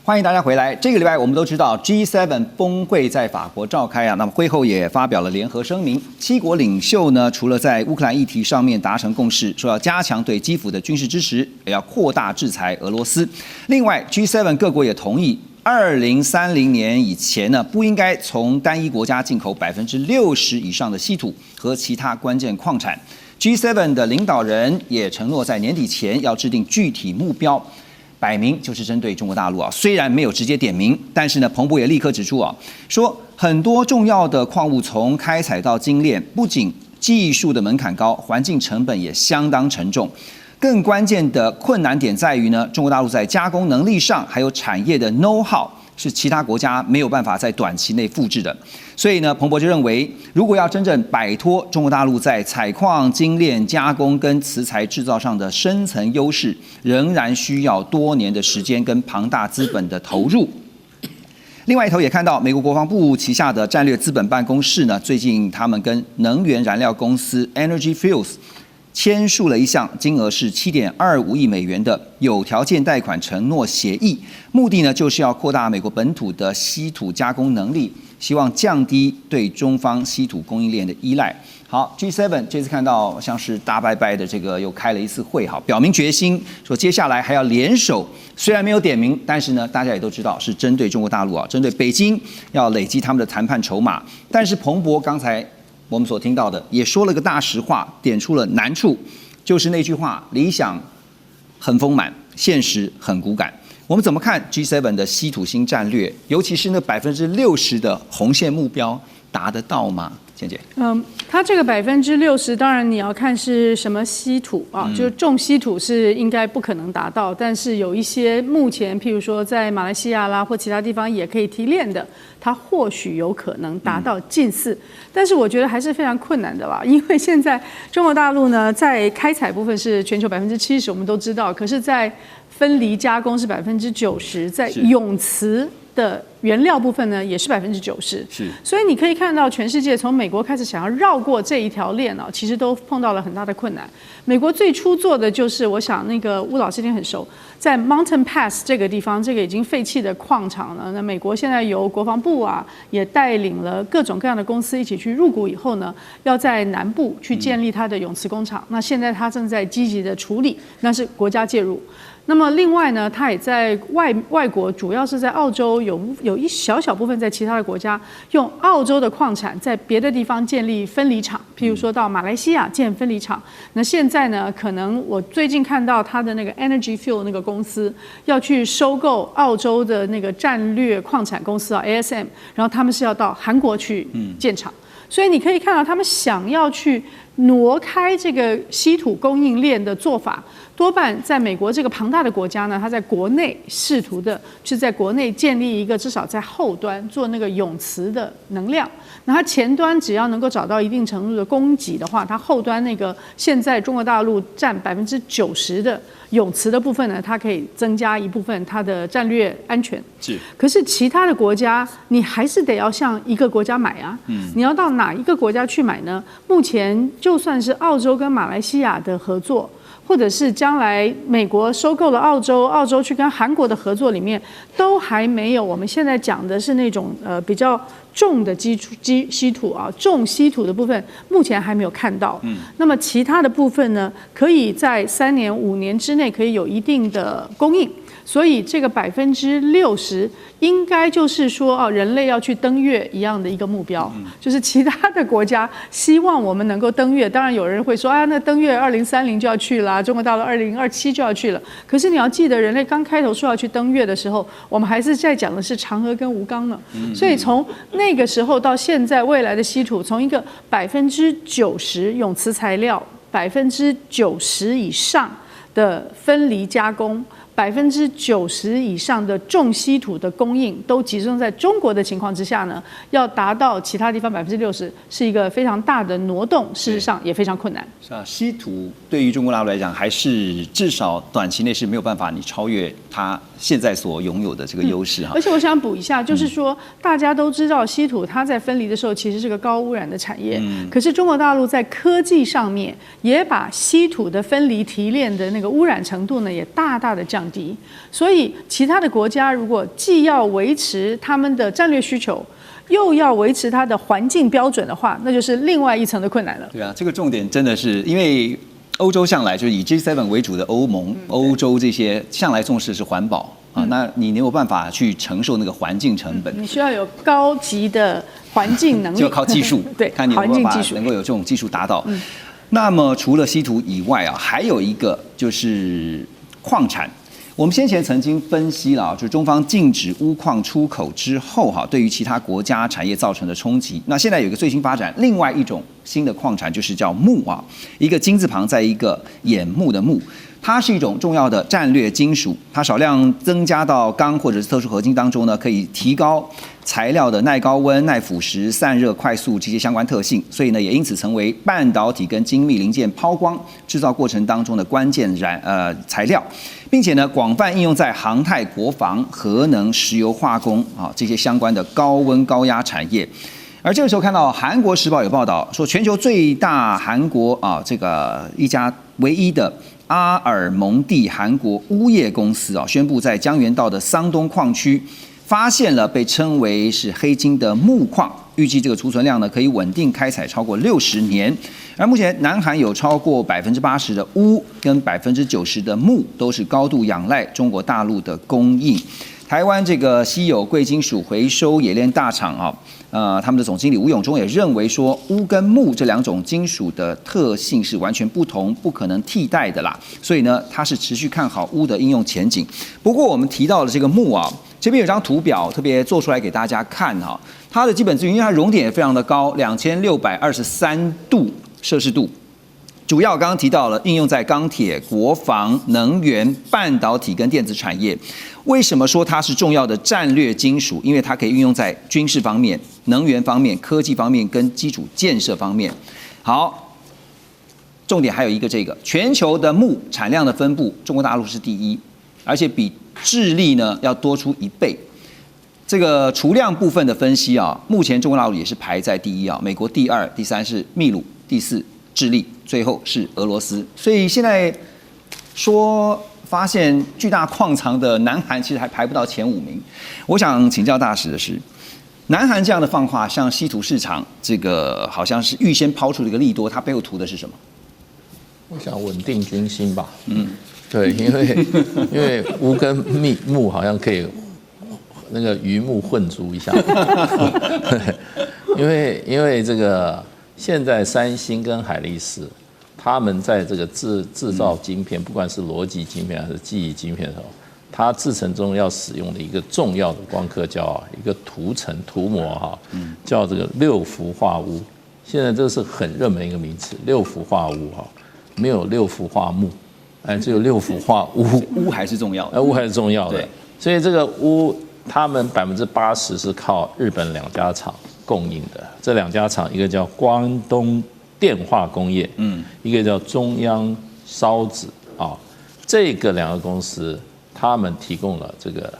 歡迎大家回來。這個禮拜我們都知道 G7 峰會在法國召開啊，那麼會後也發表了聯合聲明。7國領袖呢，除了在烏克蘭議題上面達成共識，說要加強對基輔的軍事支持，也要擴大制裁俄羅斯。另外 ，G7 各國也同意，2030年以前呢，不應該從單一國家進口60%以上的稀土和其他關鍵礦產。G7 的領導人也承諾在年底前要制定具體目標。擺明就是針對中國大陸啊，雖然沒有直接點名，但是呢，彭博也立刻指出啊，說很多重要的礦物從開採到精煉，不僅技術的門檻高，環境成本也相當沉重。更關鍵的困難點在於呢，中國大陸在加工能力上還有產業的 know-how 是其他國家沒有辦法在短期內複製的。所以呢，彭博就認為，如果要真正擺脫中國大陸在採礦、精煉、加工跟磁材製造上的深層優勢，仍然需要多年的時間跟龐大資本的投入。另外一頭也看到，美國國防部旗下的戰略資本辦公室呢，最近他們跟能源燃料公司 Energy Fuels 簽署了一項金額是7.25億美元的有條件貸款承諾協議，目的呢就是要擴大美國本土的稀土加工能力，希望降低對中方稀土供應鏈的依賴。好 ，G7 這次看到像是大拜拜的這個又開了一次會，好，表明決心，說接下來還要聯手。雖然沒有點名，但是呢，大家也都知道是針對中國大陸啊，針對北京要累積他們的談判籌碼。但是彭博剛才我們所聽到的也說了個大實話，點出了難處，就是那句話：理想很豐滿，現實很骨感。我們怎麼看 G7 的稀土新戰略？尤其是那60%的紅線目標達得到嗎？倩姐，它這個60%，當然你要看是什麼稀土啊，就是重稀土是應該不可能達到，但是有一些目前譬如說在馬來西亞啦或其他地方也可以提煉的，它或許有可能達到近似，但是我覺得還是非常困難的啦，因為現在中國大陸呢在開採部分是全球70%，我們都知道，可是在分離加工是90%，在永磁的原料部分呢，也是90%。是，所以你可以看到，全世界從美國開始想要繞過這一條鏈啊，其實都碰到了很大的困難。美國最初做的就是，我想那個吳老師一定很熟，在 Mountain Pass 這個地方，這個已經廢棄的礦場呢，那美國現在由國防部啊，也帶領了各種各樣的公司一起去入股以後呢，要在南部去建立它的永磁工廠。那現在它正在積極的處理，那是國家介入。那麼另外呢，它也在外國，主要是在澳洲有一小部分在其他的國家用澳洲的礦產在別的地方建立分離廠，譬如說到馬來西亞建分離廠。那現在呢，可能我最近看到它的那個 Energy Fuel 那個公司要去收購澳洲的那個戰略礦產公司啊 ASM， 然後他們是要到韓國去建廠。所以你可以看到，他們想要去挪開這個稀土供應鏈的做法，多半在美國這個龐大的國家呢，它在國內試圖的是在國內建立一個至少在後端做那個永磁的能量。那它前端只要能夠找到一定程度的供給的話，它後端那個現在中國大陸佔90%的永磁的部分呢，它可以增加一部分它的戰略安全。是。可是其他的國家，你還是得要向一個国家買啊。你要到哪一個国家去買呢？目前就算是澳洲跟馬來西亞的合作，或者是将來美国收購了澳洲去跟韓国的合作裡面，都還沒有我們現在講的是那種比較重的稀土啊，重稀土的部分目前還沒有看到。那麼其他的部分呢，可以在3年5年之內可以有一定的供應。所以这個60%應該就是說人類要去登月一樣的一個目標，就是其他的國家希望我們能夠登月。當然有人會說那登月2030就要去了，中國大陸2027就要去了。可是你要記得，人類剛開頭說要去登月的時候，我們還是在講的是嫦娥跟吳剛呢。所以從那個時候到現在，未來的稀土從一個90%永磁材料，90%以上的分離加工，90%以上的重稀土的供應都集中在中國的情況之下呢，要達到其他地方60%，是一個非常大的挪動，事實上也非常困難。是啊，稀土對於中國大陸來講，還是至少短期內是沒有辦法你超越它現在所擁有的這個優勢哈。而且我想補一下，就是說大家都知道稀土它在分離的時候其實是個高污染的產業，可是中國大陸在科技上面也把稀土的分離提煉的那個污染程度呢也大大的降降低。所以其他的國家如果既要維持他們的戰略需求，又要維持它的環境標準的話，那就是另外一層的困難了。对啊，这個重點真的是因為歐洲向來就是以 G7 為主的歐盟、歐洲這些向來重視的是環保啊，那你沒有辦法去承受那個環境成本，你需要有高級的環境能力，就要靠技術，對，看你有沒有辦法能夠有這種技術達到。那麼除了稀土以外啊，還有一個就是礦產。我們先前曾經分析了，就是中方禁止鎢礦出口之後，對於其他國家產業造成的衝擊。那現在有一個最新發展，另外一種新的礦產就是叫鉬啊，一個金字旁在一個眼目的目。它是一種重要的戰略金屬，它少量增加到鋼或者是特殊合金當中呢，可以提高材料的耐高溫、耐腐蝕、散熱快速這些相關特性，所以呢，也因此成为半導體跟精密零件拋光製造過程當中的關鍵材料，並且呢，廣泛應用在航太、國防、核能、石油化工啊這些相關的高溫高壓產業。而這個時候看到《韓國時報》有報道說，全球最大韓國這個一家唯一的阿爾蒙蒂韓國鎢業公司宣布在江原道的桑東礦區發現了被稱為是黑金的鉬礦，預計這個儲存量呢可以穩定開採超過60年。而目前南韓有超過80%的鎢跟90%的鉬都是高度仰賴中國大陸的供應。台灣這個稀有貴金屬回收冶煉大廠他們的總經理吳永忠也認為說，鎢跟鉬這兩種金屬的特性是完全不同，不可能替代的啦。所以呢，他是持續看好鎢的應用前景。不過我們提到的這個鉬這邊有張圖表特別做出來給大家看它的基本資源，因為它熔點也非常的高，2623度攝氏度。主要剛剛提到了應用在鋼鐵、國防、能源、半導體跟電子產業。為什麼說它是重要的戰略金屬？因為它可以運用在軍事方面、能源方面、科技方面跟基礎建設方面。好，重點還有一個這個全球的鉬產量的分布，中國大陸是第一，而且比智利呢要多出1倍。這個儲量部分的分析目前中國大陸也是排在第一美國第2，第3是秘魯，第4智利，最後是俄羅斯。所以現在說發現巨大礦藏的南韓其實還排不到前5名。我想請教大使的是，南韓這樣的放話，像稀土市場這個好像是預先拋出了一個利多，它背後圖的是什麼？我想穩定軍心吧。對，因為鎢跟鉬好像可以那個魚目混珠一下。因為這個現在三星跟海力士，他們在這個製造晶片，不管是邏輯晶片還是記憶晶片的時候，它製程中要使用的一個重要的光刻膠一個塗膜叫這個6氟化鎢。現在這是很熱門的一個名詞，6氟化鎢沒有6氟化鉬，只有6氟化鎢。鎢還是重要的，鎢還是重要的。所以這個鎢，他們80%是靠日本2家廠供應的。這2家廠，一個叫關東電化工業，一個叫中央燒子這個2個公司，他們提供了這個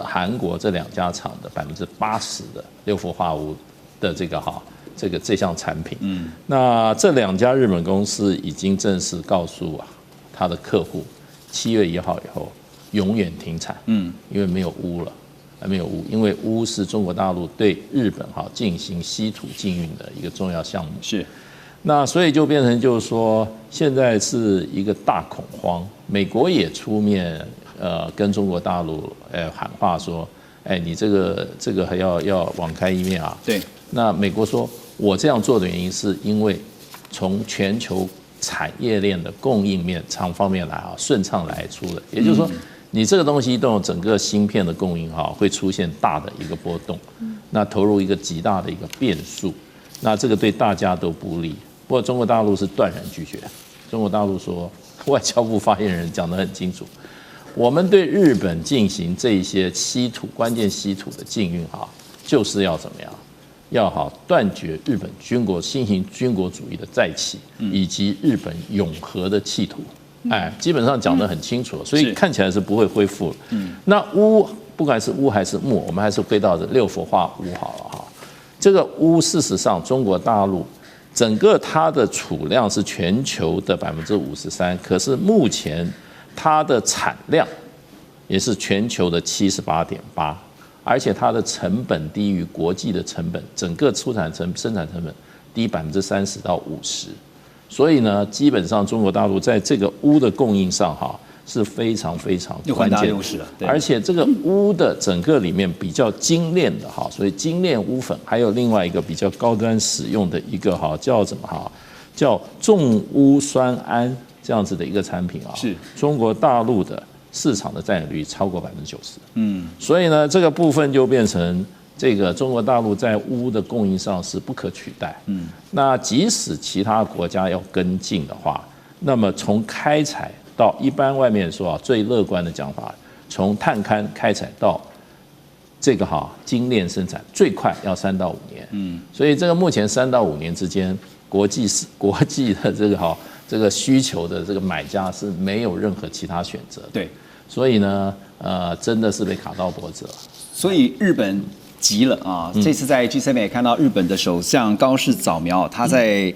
韓國這2家廠的80%的6氟化鎢的這項產品。那這2家日本公司已經正式告訴他的客戶，7月1號以後永遠停產，因為沒有鎢了。沒有鎢，因為鎢是中國大陸對日本進行稀土禁運的一個重要項目。是，那所以就變成就是說，現在是一個大恐慌。美國也出面跟中國大陸喊話說，你這個還要網開一面啊。對。那美國說，我這樣做的原因是因為從全球產業鏈的供應面廠方面來順暢來出的，也就是說。你這個東西都有整個芯片的供應會出現大的一個波動，那投入一個極大的一個變數，那這個對大家都不利。不過中國大陸是斷然拒絕，中國大陸說，外交部發言人講得很清楚，我們對日本進行這一些關鍵稀土的禁運就是要怎麼樣？要斷絕日本新型軍國主義的再起，以及日本永和的企圖。基本上講得很清楚，所以看起來是不會恢復了。那鎢，不管是鎢還是鉬，我們還是回到這6氟化鎢好了哈。這個鎢事實上，中國大陸整個它的儲量是全球的53%，可是目前它的產量也是全球的78.8%，而且它的成本低于國際的成本，整個生產成本低30%到50%，所以呢，基本上中國大陸在這個鎢的供應上是非常非常關鍵的，而且這個鎢的整個裡面比較精煉的所以精煉鎢粉，還有另外一個比較高端使用的一個叫什麼叫重鎢酸銨這樣子的一個產品是中國大陸的市場的占有率超過90%，所以呢，這個部分就變成這個中國大陸在鎢的供應上是不可取代，那即使其他國家要跟進的話，那麼從開採到一般外面說最樂觀的講法，從探勘開採到這個精煉生產，最快要3到5年，所以這個目前3到5年之間，國際的這個需求的這個買家是沒有任何其他選擇，對，所以呢，真的是被卡到脖子了。所以日本急了啊！這次在 G7 也看到日本的首相高市早苗，他在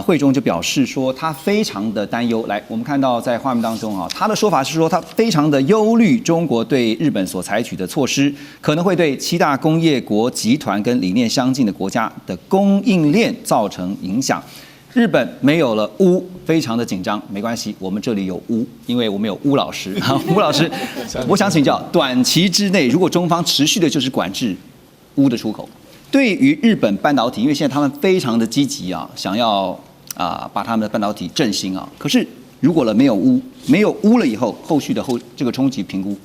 會中就表示說，他非常的擔憂。來，我們看到在畫面當中他的說法是說，他非常的憂慮中國對日本所採取的措施，可能會對7大工業國集團跟理念相近的國家的供應鏈造成影響。日本沒有了鎢，非常的緊張。沒關係，我們這裡有鎢，因為我們有鎢老師。鎢老師，我想請教，短期之內，如果中方持續的就是管制鎢的出口，對於日本半導體，因為現在他們非常的積極想要把他們的半導體振興可是如果沒有鎢了以後，後續的這個衝擊評估。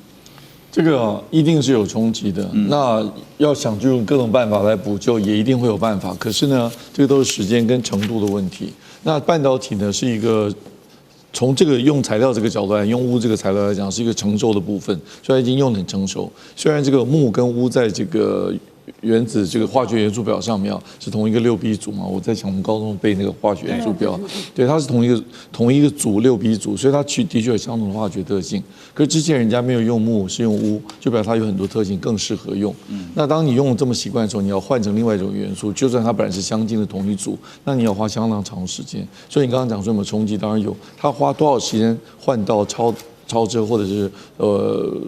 這個一定是有衝擊的，那要想就用各種辦法來補救，也一定會有辦法。可是呢，這個都是時間跟程度的問題。那半導體呢，是一個從這個用材料這個角度來，用鎢這個材料來講，是一個成熟的部分，所以它已經用得很成熟。雖然這個鉬跟鎢在這個原子這個化學元素表上面是同一個6B 組嘛，我在想我們高中背那個化學元素表，對，它是同一個組6B 組，所以它的確有相同的化學特性。可是之前人家沒有用鉬，是用鎢，就表示它有很多特性更適合用。那當你用得這麼習慣的時候，你要換成另外一種元素，就算它本來是相近的同一組，那你要花相當長時間。所以你剛剛講說有沒有衝擊，當然有，它花多少時間換到超支或者是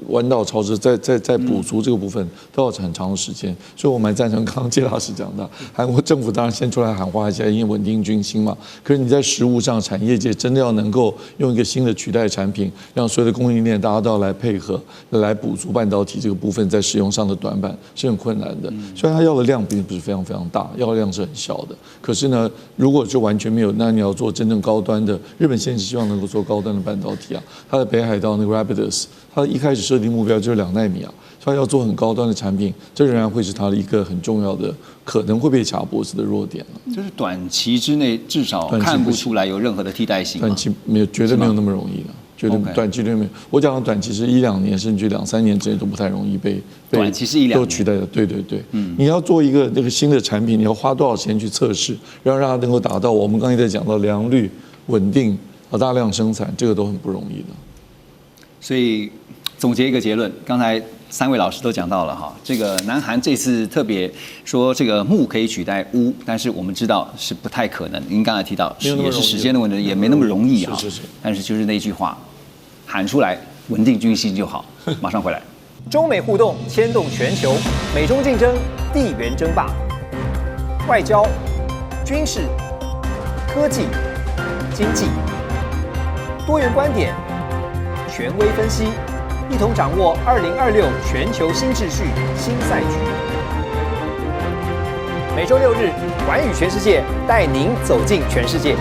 彎道超支，再補足這個部分都要很長的時間，所以我蠻贊成剛剛謝老師講的，韓國政府當然先出來喊話一下，因為穩定軍心嘛。可是你在實務上，產業界真的要能夠用一個新的取代產品，讓所有的供應鏈大家都要來配合，來補足半導體這個部分在使用上的短板是很困難的。雖然它要的量並不是非常非常大，要的量是很小的，可是呢，如果就完全沒有，那你要做真正高端的，日本現在是希望能夠做高端的半導體它的北海道那個 Rapidus， 它一開始設定目標就是2奈米所以要做很高端的產品，這仍然會是它的一個很重要的，可能會被卡脖子的弱點就是短期之內至少看不出來有任何的替代性。短期沒有，絕對沒有那麼容易的，絕對短期絕對沒有。我講的短期是1-2年，甚至2、3年之內都不太容易被短期是1-2年都取代的。對对对，你要做一個那個新的產品，你要花多少錢去測試，讓它能夠達到我們剛才在講到良率、穩定和大量生產，這個都很不容易的。所以總結一個結論，剛才3位老師都講到了這個南韓這次特別說這個鉬可以取代鎢，但是我們知道是不太可能。您剛才提到也是時間的問題，也沒那麼容易但是就是那句話，喊出來穩定軍心就好。馬上回來。中美互動牽動全球，美中競爭，地緣爭霸，外交、軍事、科技、經濟，多元觀點，權威分析，一同掌握2026全球新秩序、新賽局。每週6日，寰宇全世界帶您走進全世界。